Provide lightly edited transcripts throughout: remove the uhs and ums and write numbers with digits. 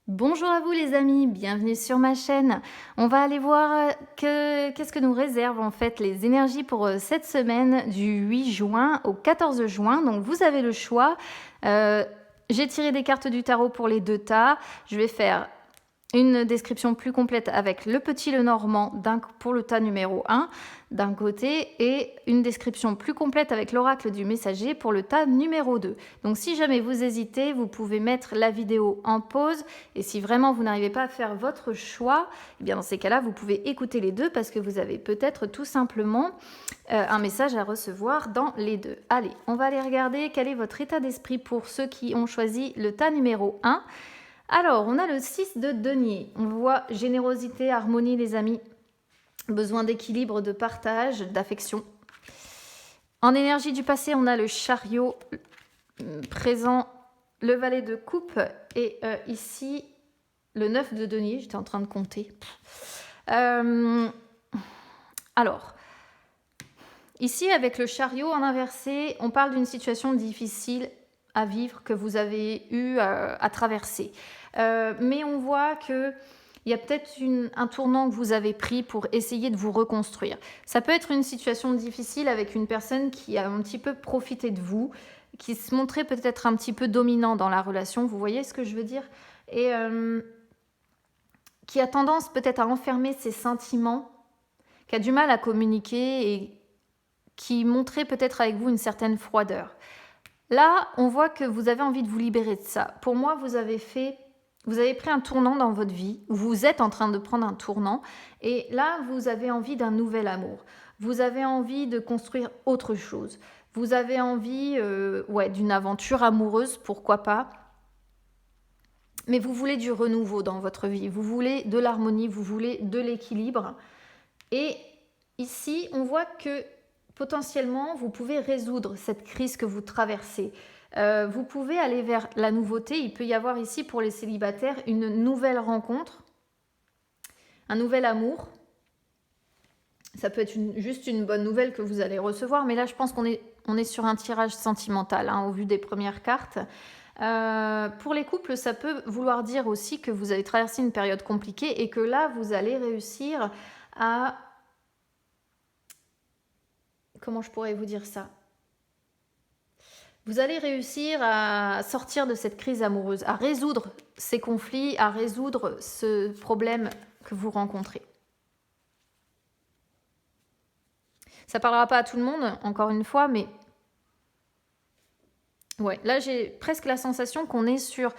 Bonjour à vous les amis, bienvenue sur ma chaîne. On va aller voir qu'est-ce que nous réservent en fait les énergies pour cette semaine du 8 juin au 14 juin. Donc vous avez le choix. J'ai tiré des cartes du tarot pour les deux tas. Je vais faire une description plus complète avec le petit Lenormand pour le tas numéro 1 d'un côté et une description plus complète avec l'oracle du messager pour le tas numéro 2. Donc si jamais vous hésitez, vous pouvez mettre la vidéo en pause et si vraiment vous n'arrivez pas à faire votre choix, eh bien dans ces cas-là, vous pouvez écouter les deux parce que vous avez peut-être tout simplement un message à recevoir dans les deux. Allez, on va aller regarder quel est votre état d'esprit pour ceux qui ont choisi le tas numéro 1. Alors, on a le 6 de denier. On voit générosité, harmonie, les amis. Besoin d'équilibre, de partage, d'affection. En énergie du passé, on a le chariot présent, le valet de coupe et ici, le 9 de denier. J'étais en train de compter. Alors, ici, avec le chariot en inversé, on parle d'une situation difficile à vivre que vous avez eu à traverser. Mais on voit qu'il y a peut-être un tournant que vous avez pris pour essayer de vous reconstruire. Ça peut être une situation difficile avec une personne qui a un petit peu profité de vous, qui se montrait peut-être un petit peu dominant dans la relation, vous voyez ce que je veux dire? Et qui a tendance peut-être à enfermer ses sentiments, qui a du mal à communiquer et qui montrait peut-être avec vous une certaine froideur. Là, on voit que vous avez envie de vous libérer de ça. Pour moi, vous avez pris un tournant dans votre vie. Vous êtes en train de prendre un tournant. Et là, vous avez envie d'un nouvel amour. Vous avez envie de construire autre chose. Vous avez envie d'une aventure amoureuse, pourquoi pas. Mais vous voulez du renouveau dans votre vie. Vous voulez de l'harmonie, vous voulez de l'équilibre. Et ici, on voit que potentiellement, vous pouvez résoudre cette crise que vous traversez. Vous pouvez aller vers la nouveauté. Il peut y avoir ici, pour les célibataires, une nouvelle rencontre, un nouvel amour. Ça peut être juste une bonne nouvelle que vous allez recevoir, mais là, je pense qu'on est sur un tirage sentimental, au vu des premières cartes. Pour les couples, ça peut vouloir dire aussi que vous avez traversé une période compliquée et que là, vous allez réussir à... Comment je pourrais vous dire ça? Vous allez réussir à sortir de cette crise amoureuse, à résoudre ces conflits, à résoudre ce problème que vous rencontrez. Ça ne parlera pas à tout le monde, encore une fois, mais... Ouais, là, j'ai presque la sensation qu'on est sur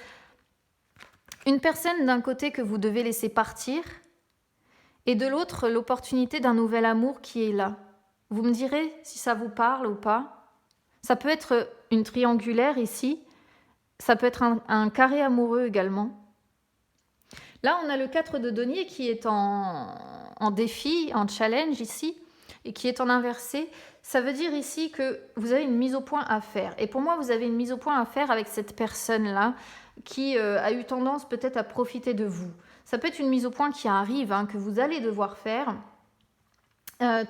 une personne d'un côté que vous devez laisser partir et de l'autre, l'opportunité d'un nouvel amour qui est là. Vous me direz si ça vous parle ou pas. Ça peut être une triangulaire ici. Ça peut être un carré amoureux également. Là, on a le 4 de denier qui est en défi, en challenge ici, et qui est en inversé. Ça veut dire ici que vous avez une mise au point à faire. Et pour moi, vous avez une mise au point à faire avec cette personne-là qui a eu tendance peut-être à profiter de vous. Ça peut être une mise au point qui arrive, que vous allez devoir faire.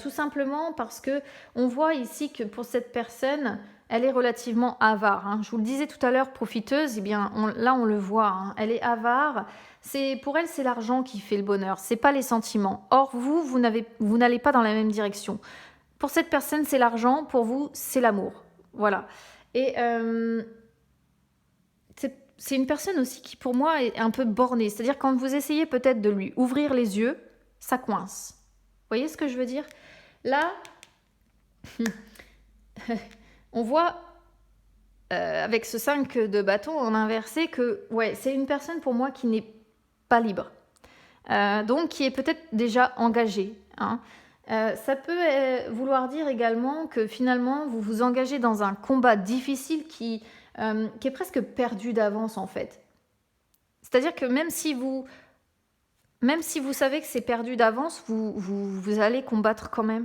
Tout simplement parce que on voit ici que pour cette personne, elle est relativement avare. Je vous le disais tout à l'heure, profiteuse, eh bien là on le voit, elle est avare. Pour elle, c'est l'argent qui fait le bonheur, c'est pas les sentiments. Or vous n'allez pas dans la même direction. Pour cette personne, c'est l'argent, pour vous, c'est l'amour. Voilà. Et c'est une personne aussi qui, pour moi, est un peu bornée. C'est-à-dire quand vous essayez peut-être de lui ouvrir les yeux, ça coince. Vous voyez ce que je veux dire? Là, on voit avec ce 5 de bâton en inversé que c'est une personne pour moi qui n'est pas libre. Donc qui est peut-être déjà engagée. Ça peut vouloir dire également que finalement vous vous engagez dans un combat difficile qui est presque perdu d'avance en fait. C'est-à-dire que même si vous savez que c'est perdu d'avance, vous allez combattre quand même.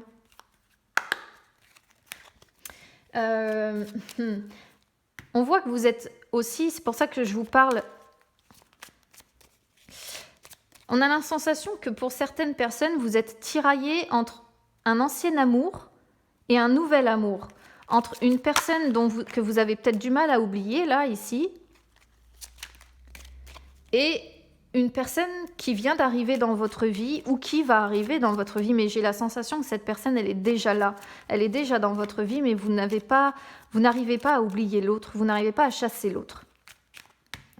On voit que vous êtes aussi, c'est pour ça que je vous parle. On a la sensation que pour certaines personnes, vous êtes tiraillés entre un ancien amour et un nouvel amour. Entre une personne que vous avez peut-être du mal à oublier, là, ici, et une personne qui vient d'arriver dans votre vie ou qui va arriver dans votre vie, mais j'ai la sensation que cette personne, elle est déjà là. Elle est déjà dans votre vie, mais vous n'arrivez pas à oublier l'autre, vous n'arrivez pas à chasser l'autre.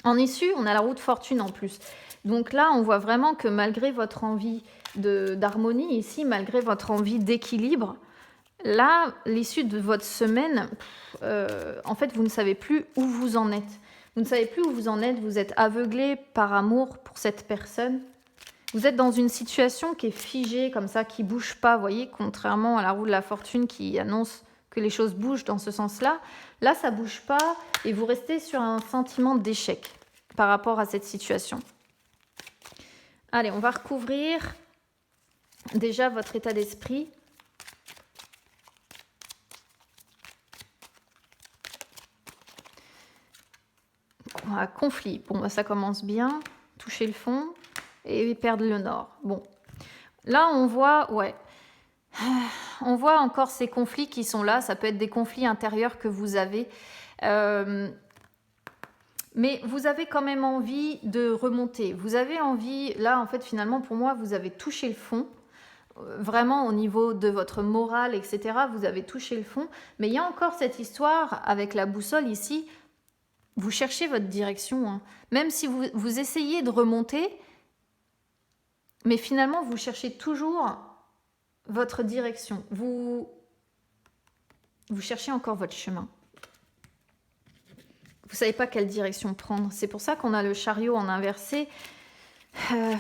En issue, on a la roue de fortune en plus. Donc là, on voit vraiment que malgré votre envie d'harmonie ici, malgré votre envie d'équilibre, là, l'issue de votre semaine, en fait, vous ne savez plus où vous en êtes. Vous ne savez plus où vous en êtes, vous êtes aveuglé par amour pour cette personne. Vous êtes dans une situation qui est figée, comme ça, qui ne bouge pas, vous voyez, contrairement à la roue de la fortune qui annonce que les choses bougent dans ce sens-là. Là, ça ne bouge pas et vous restez sur un sentiment d'échec par rapport à cette situation. Allez, on va recouvrir déjà votre état d'esprit. Conflit, bon, ça commence bien, toucher le fond et perdre le nord. Bon, là on voit, on voit encore ces conflits qui sont là, ça peut être des conflits intérieurs que vous avez, mais vous avez quand même envie de remonter, vous avez envie, là en fait finalement pour moi vous avez touché le fond, vraiment au niveau de votre morale, etc., vous avez touché le fond, mais il y a encore cette histoire avec la boussole ici. Vous cherchez votre direction, hein. Même si vous essayez de remonter, mais finalement, vous cherchez toujours votre direction. Vous cherchez encore votre chemin. Vous ne savez pas quelle direction prendre. C'est pour ça qu'on a le chariot en inversé.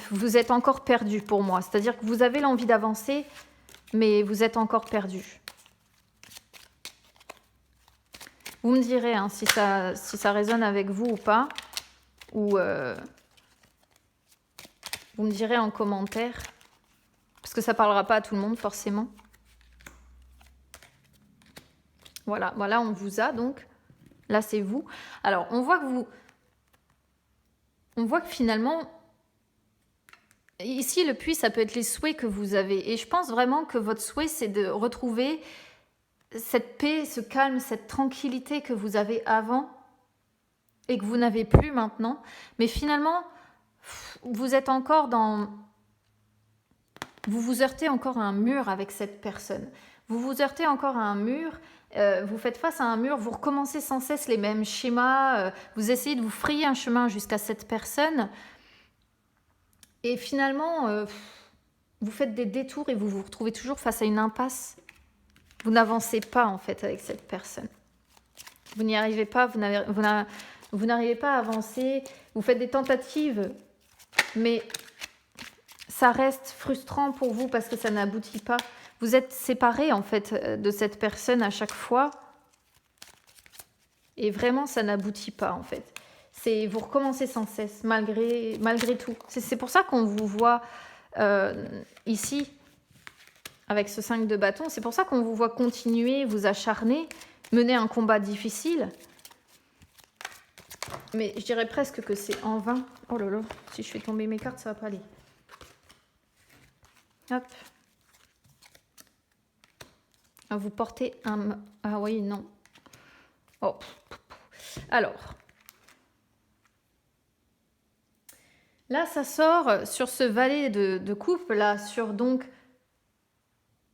Vous êtes encore perdu pour moi. C'est-à-dire que vous avez l'envie d'avancer, mais vous êtes encore perdu. Vous me direz hein, si ça résonne avec vous ou pas. Ou vous me direz en commentaire. Parce que ça ne parlera pas à tout le monde forcément. Voilà, on vous a donc. Là, c'est vous. Alors, on voit que finalement, ici, le puits, ça peut être les souhaits que vous avez. Et je pense vraiment que votre souhait, c'est de retrouver cette paix, ce calme, cette tranquillité que vous avez avant et que vous n'avez plus maintenant. Mais finalement, vous êtes encore dans... Vous vous heurtez encore à un mur avec cette personne. Vous vous heurtez encore à un mur, vous faites face à un mur, vous recommencez sans cesse les mêmes schémas, vous essayez de vous frayer un chemin jusqu'à cette personne. Et finalement, vous faites des détours et vous vous retrouvez toujours face à une impasse. Vous n'avancez pas en fait avec cette personne. Vous n'y arrivez pas, vous n'arrivez pas à avancer. Vous faites des tentatives, mais ça reste frustrant pour vous parce que ça n'aboutit pas. Vous êtes séparés en fait de cette personne à chaque fois. Et vraiment, ça n'aboutit pas en fait. Vous recommencez sans cesse, malgré tout. C'est pour ça qu'on vous voit ici, avec ce 5 de bâton. C'est pour ça qu'on vous voit continuer, vous acharner, mener un combat difficile. Mais je dirais presque que c'est en vain. Oh là là, si je fais tomber mes cartes, ça va pas aller. Hop. Vous portez un... Ah oui, non. Oh. Alors... Là, ça sort sur ce valet de coupe, là, sur donc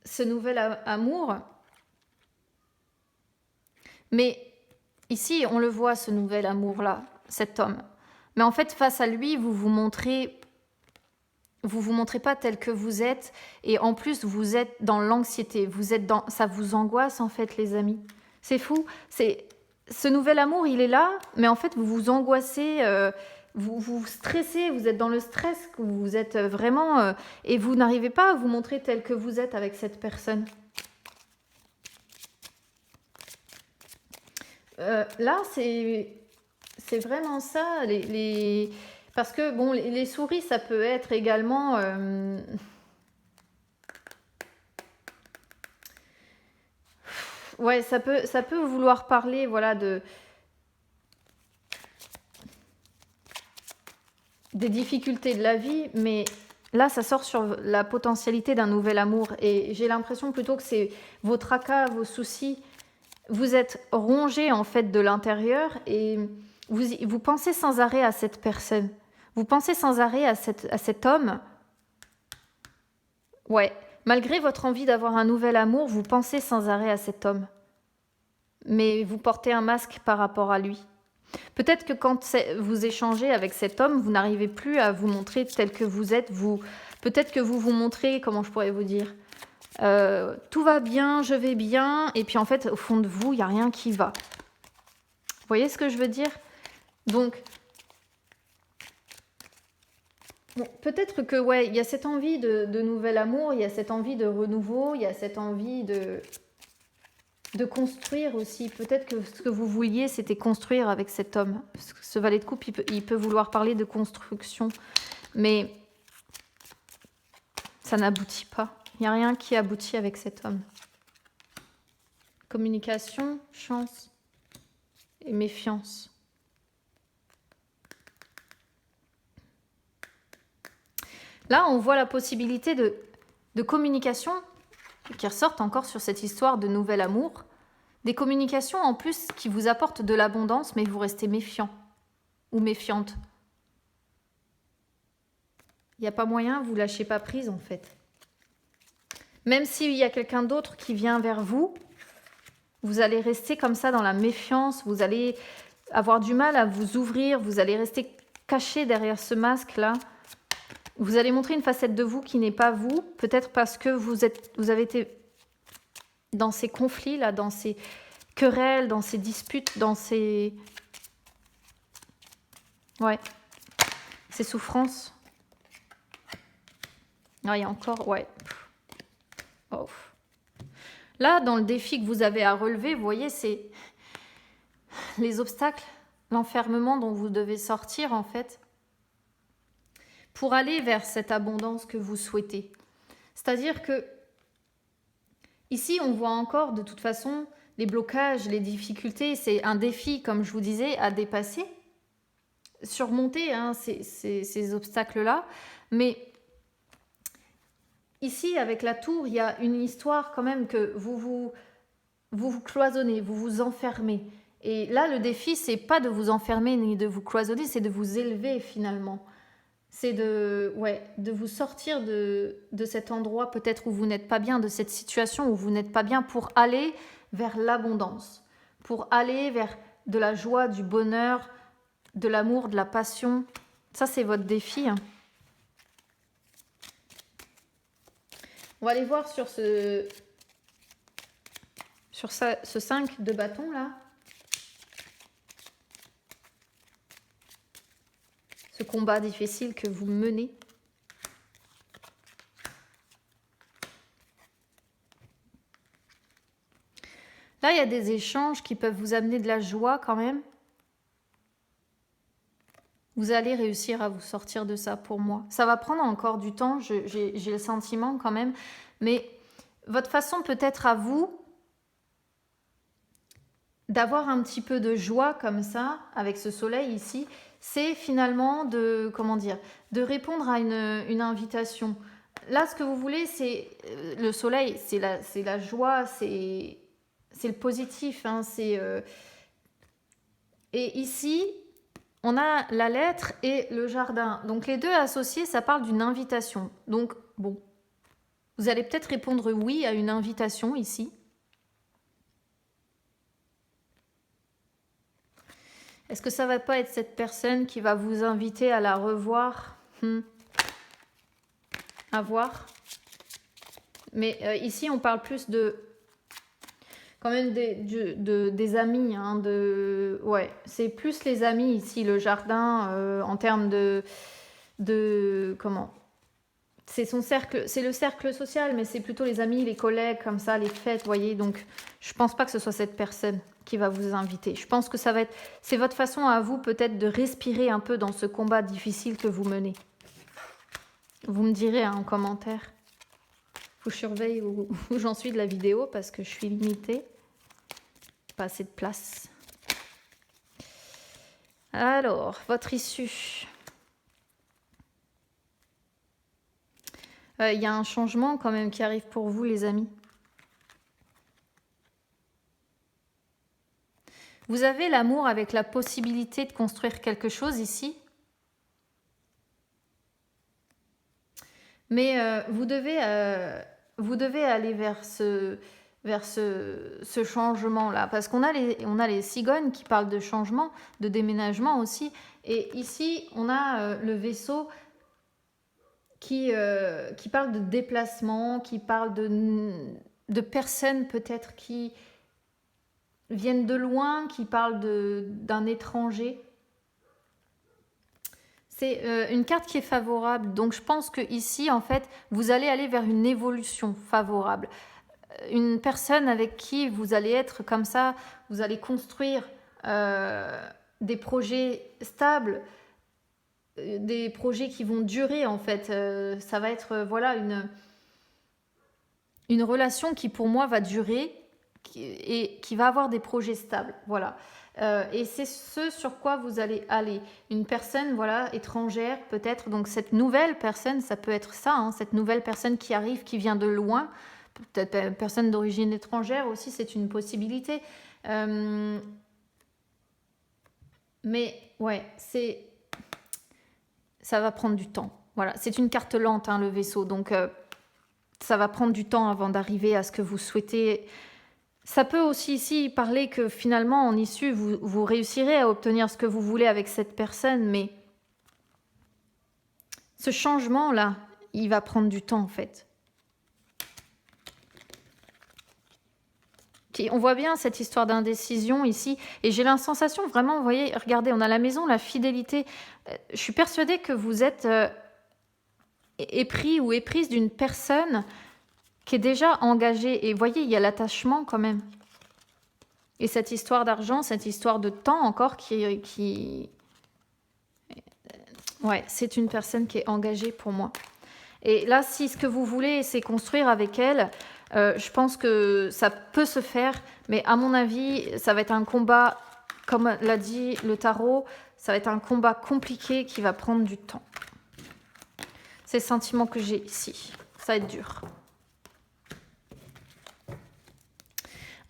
ce nouvel amour. Mais ici, on le voit, ce nouvel amour-là, cet homme. Mais en fait, face à lui, vous vous montrez pas tel que vous êtes. Et en plus, vous êtes dans l'anxiété. Ça vous angoisse, en fait, les amis. C'est fou. Ce nouvel amour, il est là, mais en fait, vous vous angoissez... Vous stressez, vous êtes dans le stress, vous êtes vraiment... et vous n'arrivez pas à vous montrer tel que vous êtes avec cette personne. Là, c'est vraiment ça. Parce que, bon, les souris, ça peut être également... Ouais, ça peut vouloir parler, voilà, des difficultés de la vie, mais là, ça sort sur la potentialité d'un nouvel amour. Et j'ai l'impression plutôt que c'est vos tracas, vos soucis. Vous êtes rongé, en fait, de l'intérieur et vous pensez sans arrêt à cette personne. Vous pensez sans arrêt à cet homme. Ouais, malgré votre envie d'avoir un nouvel amour, vous pensez sans arrêt à cet homme. Mais vous portez un masque par rapport à lui. Peut-être que quand vous échangez avec cet homme, vous n'arrivez plus à vous montrer tel que vous êtes. Peut-être que vous vous montrez, comment je pourrais vous dire, tout va bien, je vais bien, et puis en fait, au fond de vous, il n'y a rien qui va. Vous voyez ce que je veux dire? Donc, bon, peut-être que, ouais, il y a cette envie de nouvel amour, il y a cette envie de renouveau, il y a cette envie de construire aussi. Peut-être que ce que vous vouliez, c'était construire avec cet homme. Parce que ce valet de coupe, il peut vouloir parler de construction. Mais ça n'aboutit pas. Il n'y a rien qui aboutit avec cet homme. Communication, chance et méfiance. Là, on voit la possibilité de communication qui ressortent encore sur cette histoire de nouvel amour. Des communications en plus qui vous apportent de l'abondance, mais vous restez méfiant ou méfiante. Il n'y a pas moyen, vous lâchez pas prise en fait. Même s'il y a quelqu'un d'autre qui vient vers vous, vous allez rester comme ça dans la méfiance, vous allez avoir du mal à vous ouvrir, vous allez rester caché derrière ce masque-là. Vous allez montrer une facette de vous qui n'est pas vous, peut-être parce que vous avez été dans ces conflits-là, dans ces querelles, dans ces disputes, dans ces... Ouais, ces souffrances. Ah, il y a encore... Ouais. Oh. Là, dans le défi que vous avez à relever, vous voyez, c'est les obstacles, l'enfermement dont vous devez sortir, en fait, pour aller vers cette abondance que vous souhaitez. C'est-à-dire que ici, on voit encore, de toute façon, les blocages, les difficultés. C'est un défi, comme je vous disais, à dépasser, surmonter hein, ces obstacles-là. Mais ici, avec la tour, il y a une histoire quand même que vous cloisonnez, vous vous enfermez. Et là, le défi, c'est pas de vous enfermer ni de vous cloisonner, c'est de vous élever finalement. C'est de vous sortir de cet endroit peut-être où vous n'êtes pas bien, de cette situation où vous n'êtes pas bien, pour aller vers l'abondance, pour aller vers de la joie, du bonheur, de l'amour, de la passion. Ça, c'est votre défi. Hein. On va aller voir sur ce 5 de bâton là. Ce combat difficile que vous menez. Là, il y a des échanges qui peuvent vous amener de la joie quand même. Vous allez réussir à vous sortir de ça pour moi. Ça va prendre encore du temps, j'ai le sentiment quand même. Mais votre façon peut-être à vous d'avoir un petit peu de joie comme ça, avec ce soleil ici, c'est finalement de répondre à une invitation. Là, ce que vous voulez, c'est le soleil, c'est la joie, c'est le positif. Hein, et ici, on a la lettre et le jardin. Donc les deux associés, ça parle d'une invitation. Donc bon, vous allez peut-être répondre oui à une invitation ici. Est-ce que ça va pas être cette personne qui va vous inviter à la revoir À voir. Mais ici, on parle plus quand même des amis. Hein, ouais, c'est plus les amis ici, le jardin, en termes comment c'est son cercle, c'est le cercle social, mais c'est plutôt les amis, les collègues, comme ça, les fêtes, voyez. Donc, je pense pas que ce soit cette personne qui va vous inviter. Je pense que c'est votre façon à vous peut-être de respirer un peu dans ce combat difficile que vous menez. Vous me direz hein, en commentaire. Faut que je surveille où j'en suis de la vidéo parce que je suis limitée. Pas assez de place. Alors, votre issue. Il y a un changement quand même qui arrive pour vous, les amis. Vous avez l'amour avec la possibilité de construire quelque chose ici. Mais vous devez aller vers ce changement-là. Parce qu'on a les cigognes qui parlent de changement, de déménagement aussi. Et ici, on a le vaisseau qui parle de déplacement, qui parle de personnes peut-être qui viennent de loin, qui parlent d'un étranger. C'est une carte qui est favorable. Donc je pense que ici, en fait, vous allez aller vers une évolution favorable. Une personne avec qui vous allez être comme ça, vous allez construire des projets stables, des projets qui vont durer en fait. Ça va être voilà une relation qui pour moi va durer et qui va avoir des projets stables. Voilà. Et c'est ce sur quoi vous allez aller. Une personne voilà étrangère peut-être. Donc cette nouvelle personne, ça peut être ça, hein, cette nouvelle personne qui arrive, qui vient de loin. Peut-être personne d'origine étrangère aussi, c'est une possibilité. Mais ouais, ça va prendre du temps. Voilà, c'est une carte lente, hein, le vaisseau, donc ça va prendre du temps avant d'arriver à ce que vous souhaitez. Ça peut aussi ici parler que finalement, en issue, vous réussirez à obtenir ce que vous voulez avec cette personne, mais ce changement-là, il va prendre du temps en fait. On voit bien cette histoire d'indécision ici, et j'ai la sensation vraiment, vous voyez, regardez, on a la maison, la fidélité. Je suis persuadée que vous êtes épris ou éprise d'une personne qui est déjà engagée, et vous voyez, il y a l'attachement quand même. Et cette histoire d'argent, cette histoire de temps encore ouais, c'est une personne qui est engagée pour moi. Et là, si ce que vous voulez, c'est construire avec elle, je pense que ça peut se faire, mais à mon avis, ça va être un combat, comme l'a dit le tarot, ça va être un combat compliqué qui va prendre du temps. C'est le sentiment que j'ai ici. Ça va être dur.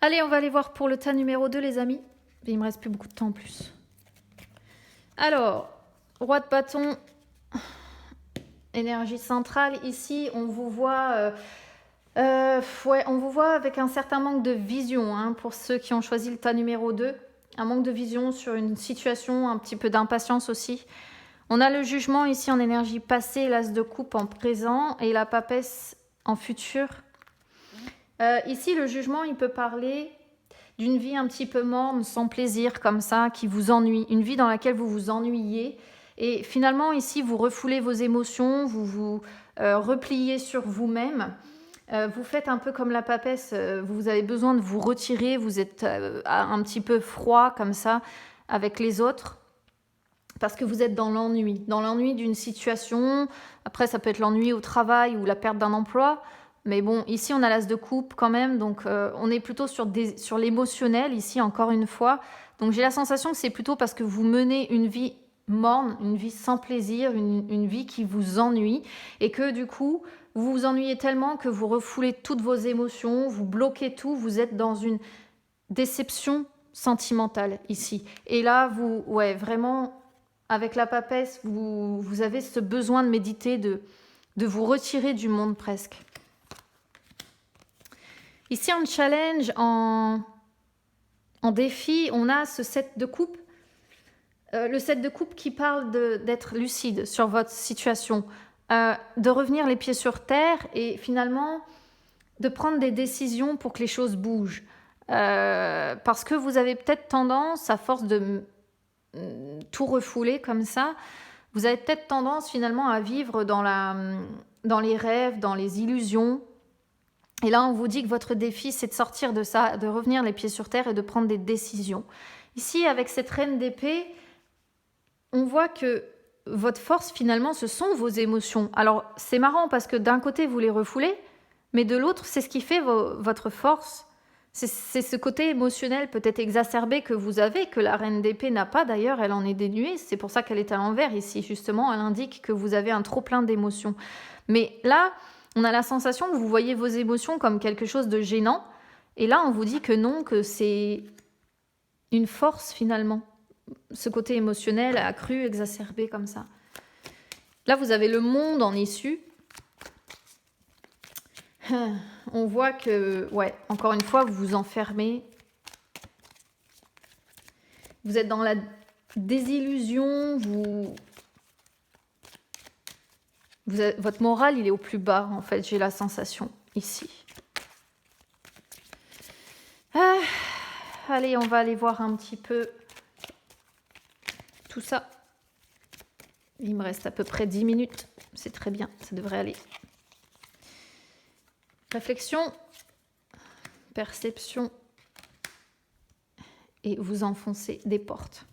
Allez, on va aller voir pour le tas numéro 2, les amis. Il me reste plus beaucoup de temps en plus. Alors, roi de bâton, énergie centrale. Ici, on vous voit... ouais, on vous voit avec un certain manque de vision, hein, pour ceux qui ont choisi le tas numéro 2. Un manque de vision sur une situation, un petit peu d'impatience aussi. On a le jugement ici en énergie passée, l'as de coupe en présent et la papesse en futur. Ici, le jugement, il peut parler d'une vie un petit peu morne, sans plaisir, comme ça, qui vous ennuie. Une vie dans laquelle vous vous ennuyez. Et finalement, ici, vous refoulez vos émotions, vous vous repliez sur vous-même. Vous faites un peu comme la papesse, vous avez besoin de vous retirer, vous êtes un petit peu froid comme ça avec les autres, parce que vous êtes dans l'ennui d'une situation. Après, ça peut être l'ennui au travail ou la perte d'un emploi, mais bon, ici on a l'as de coupe quand même, donc on est plutôt sur l'émotionnel ici, encore une fois. Donc j'ai la sensation que c'est plutôt parce que vous menez une vie morne, une vie sans plaisir, une vie qui vous ennuie, et que du coup vous vous ennuyez tellement que vous refoulez toutes vos émotions, vous bloquez tout, vous êtes dans une déception sentimentale ici. Et là, ouais, vraiment, avec la papesse, vous avez ce besoin de méditer, de vous retirer du monde presque. Ici, en challenge, en défi, on a ce 7 de coupe. Le 7 de coupe qui parle d'être lucide sur votre situation. De revenir les pieds sur terre et finalement de prendre des décisions pour que les choses bougent. Parce que vous avez peut-être tendance, à force de tout refouler comme ça, vous avez peut-être tendance finalement à vivre dans les rêves, dans les illusions. Et là, on vous dit que votre défi, c'est de sortir de ça, de revenir les pieds sur terre et de prendre des décisions. Ici, avec cette reine d'épée, on voit que votre force, finalement, ce sont vos émotions. Alors, c'est marrant parce que d'un côté, vous les refoulez, mais de l'autre, c'est ce qui fait votre force. C'est ce côté émotionnel peut-être exacerbé que vous avez, que la reine d'épée n'a pas d'ailleurs, elle en est dénuée. C'est pour ça qu'elle est à l'envers ici, justement. Elle indique que vous avez un trop-plein d'émotions. Mais là, on a la sensation que vous voyez vos émotions comme quelque chose de gênant. Et là, on vous dit que non, que c'est une force finalement. Ce côté émotionnel accru, exacerbé comme ça. Là, vous avez le monde en issue. On voit que, ouais, encore une fois, vous vous enfermez. Vous êtes dans la désillusion, votre moral, il est au plus bas, en fait, j'ai la sensation, ici. Allez, on va aller voir un petit peu tout ça. Il me reste à peu près 10 minutes. C'est très bien, ça devrait aller. Réflexion, perception, et vous enfoncez des portes.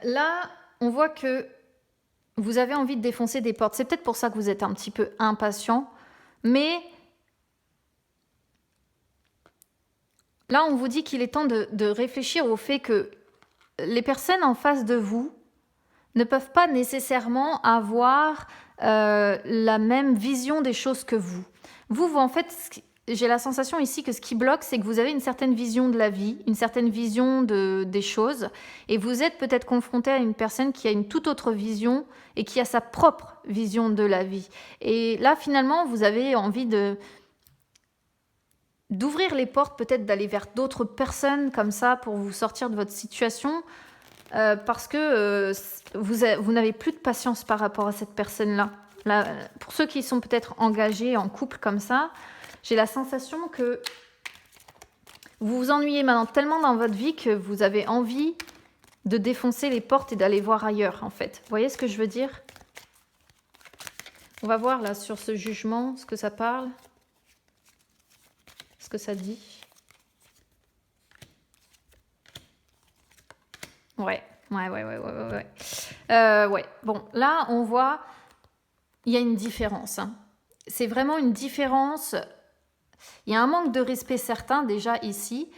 Là, on voit que vous avez envie de défoncer des portes. C'est peut-être pour ça que vous êtes un petit peu impatient, mais là, on vous dit qu'il est temps de réfléchir au fait que les personnes en face de vous ne peuvent pas nécessairement avoir la même vision des choses que vous. Vous, en fait, j'ai la sensation ici que ce qui bloque, c'est que vous avez une certaine vision de la vie, une certaine vision des choses, et vous êtes peut-être confronté à une personne qui a une toute autre vision et qui a sa propre vision de la vie. Et là, finalement, vous avez envie d'ouvrir les portes, peut-être d'aller vers d'autres personnes comme ça pour vous sortir de votre situation, parce que vous n'avez plus de patience par rapport à cette personne-là. Là, pour ceux qui sont peut-être engagés en couple comme ça, j'ai la sensation que vous vous ennuyez maintenant tellement dans votre vie que vous avez envie de défoncer les portes et d'aller voir ailleurs, en fait. Vous voyez ce que je veux dire? On va voir là sur ce jugement ce que ça parle, ce que ça dit. Ouais. Ouais. Bon, là, on voit, il y a une différence. Hein. C'est vraiment une différence. Il y a un manque de respect certain déjà ici.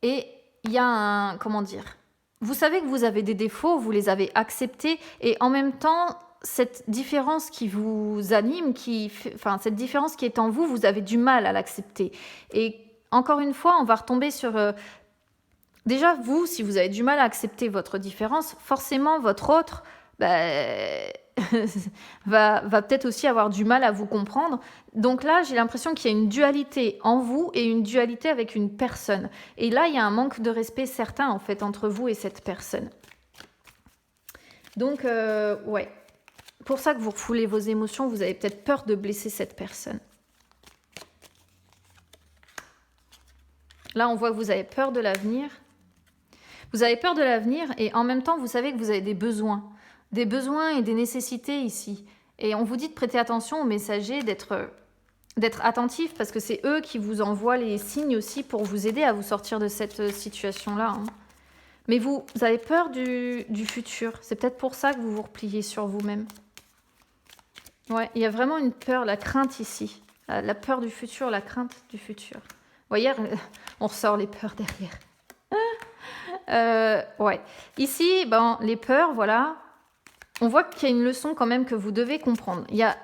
Et il y a un... Comment dire? Vous savez que vous avez des défauts, vous les avez acceptés. Et en même temps, cette différence qui vous anime, cette différence qui est en vous, vous avez du mal à l'accepter. Et encore une fois, on va retomber sur... Déjà, vous, si vous avez du mal à accepter votre différence, forcément, votre autre va peut-être aussi avoir du mal à vous comprendre. Donc là, j'ai l'impression qu'il y a une dualité en vous et une dualité avec une personne. Et là, il y a un manque de respect certain, en fait, entre vous et cette personne. Donc, ouais. Pour ça que vous refoulez vos émotions, vous avez peut-être peur de blesser cette personne. Là, on voit que vous avez peur de l'avenir. Vous avez peur de l'avenir et en même temps, vous savez que vous avez des besoins et des nécessités ici. Et on vous dit de prêter attention aux messagers, d'être attentif parce que c'est eux qui vous envoient les signes aussi pour vous aider à vous sortir de cette situation-là. Hein. Mais vous avez peur du futur. C'est peut-être pour ça que vous vous repliez sur vous-même. Ouais, il y a vraiment une peur, la crainte ici. La peur du futur, la crainte du futur. Vous voyez, on ressort les peurs derrière. Ouais. Ici, les peurs, voilà. On voit qu'il y a une leçon quand même que vous devez comprendre. Il y a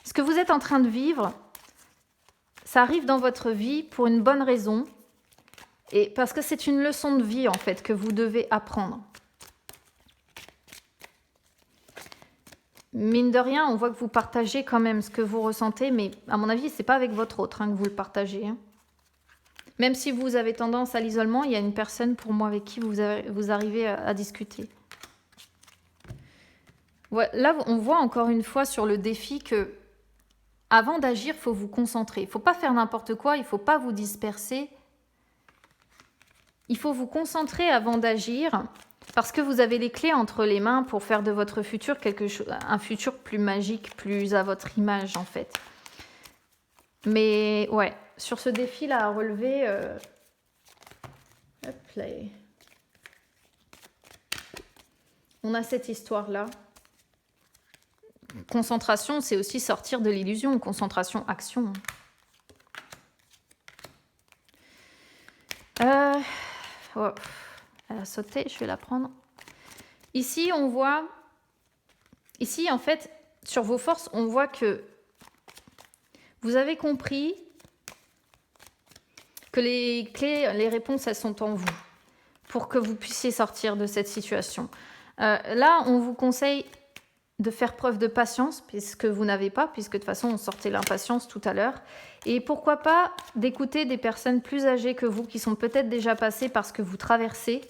ce que vous êtes en train de vivre, ça arrive dans votre vie pour une bonne raison. Et parce que c'est une leçon de vie, en fait, que vous devez apprendre. Mine de rien, on voit que vous partagez quand même ce que vous ressentez, mais à mon avis, c'est pas avec votre autre que vous le partagez. Hein. Même si vous avez tendance à l'isolement, il y a une personne pour moi avec qui vous arrivez à discuter. Ouais, là, on voit encore une fois sur le défi que avant d'agir, il faut vous concentrer. Il ne faut pas faire n'importe quoi, il ne faut pas vous disperser. Il faut vous concentrer avant d'agir parce que vous avez les clés entre les mains pour faire de votre futur un futur plus magique, plus à votre image en fait. Mais ouais, sur ce défi-là à relever, hop là. On a cette histoire-là. Concentration, c'est aussi sortir de l'illusion. Concentration, action. Oh, elle a sauté, je vais la prendre. Ici, on voit... Ici, en fait, sur vos forces, on voit que vous avez compris que les clés, les réponses, elles sont en vous pour que vous puissiez sortir de cette situation. Là, on vous conseille de faire preuve de patience, puisque vous n'avez pas, puisque de toute façon on sortait l'impatience tout à l'heure. Et pourquoi pas d'écouter des personnes plus âgées que vous, qui sont peut-être déjà passées par ce que vous traversez,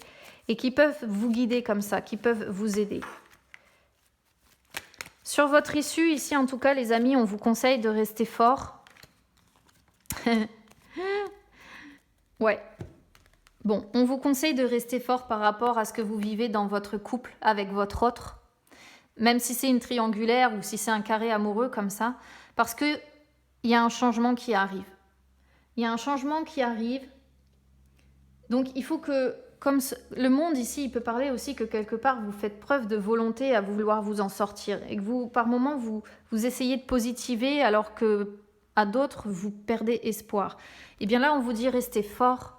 et qui peuvent vous guider comme ça, qui peuvent vous aider. Sur votre issue, ici en tout cas les amis, on vous conseille de rester fort. Ouais. Bon, on vous conseille de rester fort par rapport à ce que vous vivez dans votre couple avec votre autre, même si c'est une triangulaire ou si c'est un carré amoureux comme ça, parce qu'il y a un changement qui arrive. Il y a un changement qui arrive, donc il faut que, comme le monde ici, il peut parler aussi que quelque part vous faites preuve de volonté à vouloir vous en sortir, et que vous, par moments, vous essayez de positiver alors que à d'autres, vous perdez espoir. Et bien là, on vous dit restez fort,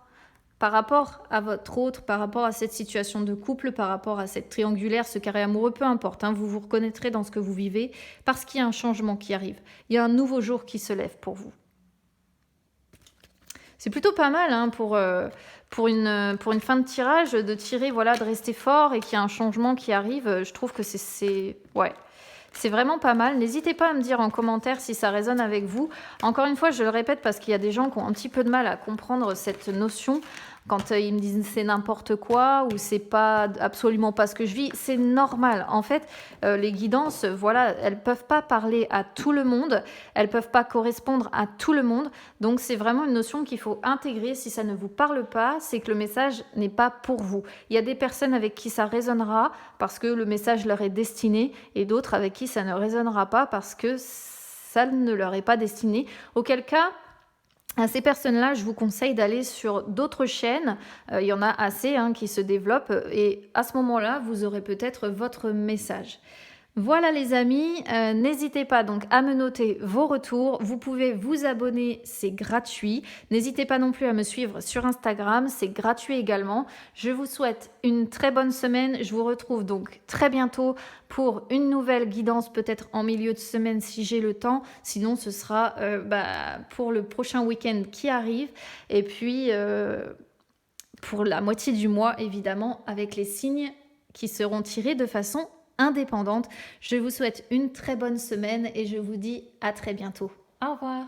par rapport à votre autre, par rapport à cette situation de couple, par rapport à cette triangulaire, ce carré amoureux, peu importe, hein, vous vous reconnaîtrez dans ce que vous vivez, parce qu'il y a un changement qui arrive. Il y a un nouveau jour qui se lève pour vous. C'est plutôt pas mal hein, pour une fin de tirage, de tirer, voilà, de rester fort et qu'il y a un changement qui arrive. Je trouve que ouais. C'est vraiment pas mal. N'hésitez pas à me dire en commentaire si ça résonne avec vous. Encore une fois, je le répète parce qu'il y a des gens qui ont un petit peu de mal à comprendre cette notion. Quand ils me disent c'est n'importe quoi ou c'est pas absolument pas ce que je vis, c'est normal. En fait, les guidances, voilà, elles peuvent pas parler à tout le monde, elles peuvent pas correspondre à tout le monde. Donc c'est vraiment une notion qu'il faut intégrer. Si ça ne vous parle pas, c'est que le message n'est pas pour vous. Il y a des personnes avec qui ça résonnera parce que le message leur est destiné et d'autres avec qui ça ne résonnera pas parce que ça ne leur est pas destiné. Auquel cas, à ces personnes-là, je vous conseille d'aller sur d'autres chaînes. Il y en a assez hein, qui se développent et à ce moment-là, vous aurez peut-être votre message. Voilà les amis, n'hésitez pas donc à me noter vos retours, vous pouvez vous abonner, c'est gratuit. N'hésitez pas non plus à me suivre sur Instagram, c'est gratuit également. Je vous souhaite une très bonne semaine, je vous retrouve donc très bientôt pour une nouvelle guidance, peut-être en milieu de semaine si j'ai le temps, sinon ce sera pour le prochain week-end qui arrive et puis pour la moitié du mois évidemment avec les signes qui seront tirés de façon indépendante. Je vous souhaite une très bonne semaine et je vous dis à très bientôt. Au revoir.